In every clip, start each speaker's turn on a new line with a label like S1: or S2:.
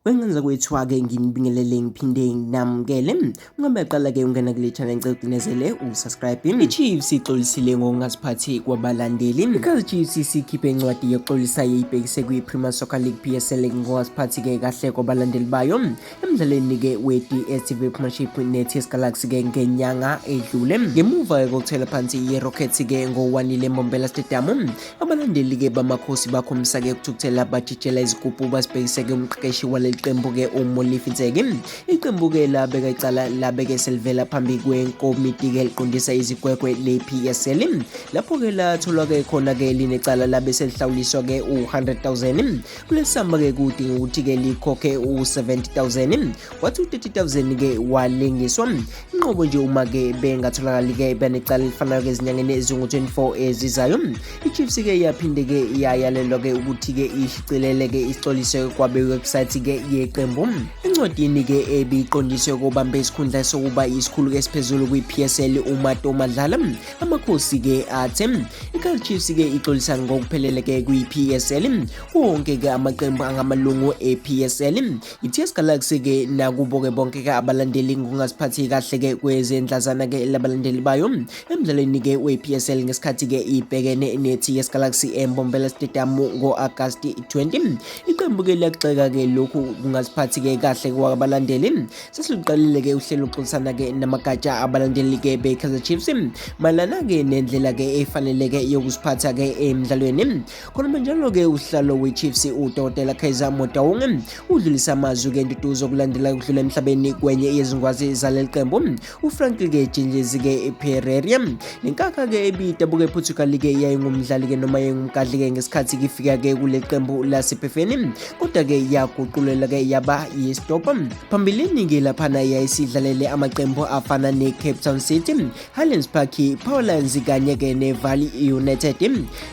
S1: Wengenza kwethu-ke nginibingelele ngiphinde namukele ngoba yaqala-ke ungena kule channel ngicela ucinezele usubscribe. I-Chiefs ixolisile ngokungaziphathi kwabalandeli. I-Kaizer Chiefs sikhiphe incwadi yokuxolisa ibhekise kwi-Premier Soccer League PSL ngokungaziphathi-ke kahle kwabalandeli bayo emdlalweni-ke we-DStv Premiership ne-TS Galaxy-ke ngenyanga edlule. Ngemuva kokuthela phansi i-Rockets-ke ngo-1 eMbombela Stadium, abalandeli-ke bamakhosi bakhomisa-ke ukuthukuthela bajijela izigubhu basibhekise-ke umqeqeshi wale iqembu-ke uMolifitseki. Iqembu-ke labeka icala labeke selivela phambi kwenkomiti-ke eliqondisa izigwegwe le-PSL, lapho-ke latholwa-ke khona-ke linecala labe selihlawuliswa-ke u-100,000 kulesamba-ke kudinga ukuthi-ke likhokhe u-70,000 kwathi u-30,000-ke walengiswa. Inqobo nje uma-ke bengatholakali-ke banecala elifanayo-ke ezinyangeni ezingu-24 ezizayo. I-Chiefs-ke yaphinde-ke yayalelwa-ke ukuthi-ke ishicilele-ke isixoliso kwabe-website-ke yeqembu. Encwadini-ke ebiqondiswe kubambe isikhundla sokuba isikhulu esiphezulu kwi-PSL uMato Madlala, amakhosi-ke athe i-Kaizer Chiefs-ke ixolisa ngokuphelele-ke kwi-PSL wonke-ke amaqembu angamalungu e-PSL, i-TS Galaxy-ke nakubo-ke bonke-ke abalandeli ngokungaziphathi kahle-ke kwezendlazana-ke labalandeli bayo emdlalweni-ke we-PSL ngesikhathi-ke ibhekene ne-TS Galaxy eMbombela Stadium ngo-Agasti 20. Iqembu-ke liyagxeka-ke lokhu kungaziphathi-ke kahle kwabalandeli. Sesiluqalile-ke uhlelo lokuxolisana-ke namagatsha abalandeli-ke be-Kaizer Chiefs mayelana-ke nendlela-ke efaneleke yokuziphatha-ke emdlalweni. Khona njalo-ke uhlalo we-Chiefs uDokotela Kaizer Motaung udlulisa amazwi-ke enduduzo okulandela ukudlula emhlabeni kwenye yezingwazi zaleli qembu uFrank Jingles Pereira. Lenkakha-ke ebidabuka ePortugal-ke yayingumdlali-ke noma yayingumgadli-ke ngesikhathi ifika-ke kule qembu lasePefeni, kodwa-ke yaguqulela-ke yaba yistopa. Phambilini-ke laphana yayisidlalele amaqembu afana ne-Cape Town City, Highlands Park, Powerlines kanye-ke ne-Valley United.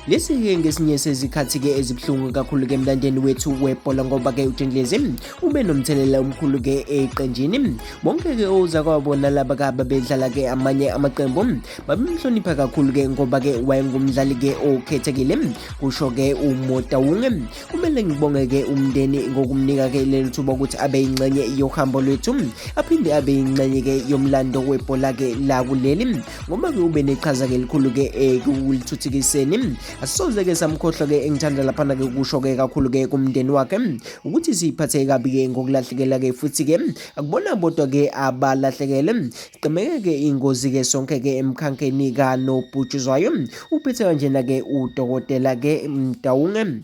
S1: Lesi-ke ngesinye sezikhathi-ke ezibuhlungu kakhulu-ke emlandweni wethu webhola ngoba-ke uJingles ube nomthelela omkhulu-ke eqenjini. Bonke-ke oza kwabona laba-ke bedlala-ke amanye amaqembu babemhlonipha kakhulu-ke ngoba-ke wayengumdlali-ke okhethekile, kusho-ke uMotaung. Kumele ngibonge-ke umndeni ngokumnika-ke leli thuba ukuthi abe yingxenye yohambo lwethu, aphinde abe yingxenye-ke yomlando webhola-ke lakuleli, ngoba-ke ube neqhaza-ke elikhulu-ke ekulithuthukiseni. Asisoze-ke samkhohlwa-ke engithanda laphana-ke kusho-ke kakhulu-ke kumndeni wakhe ukuthi siyiphathe kabi-ke ngokulahlekela-ke futhi-ke akubona bodwa-ke abalahlekele. Sigqemeke-ke ingozi-ke sonke-ke emkhankeni kanobhutshuzwayo uphethe kanjena-ke uDokotela-ke Motaung.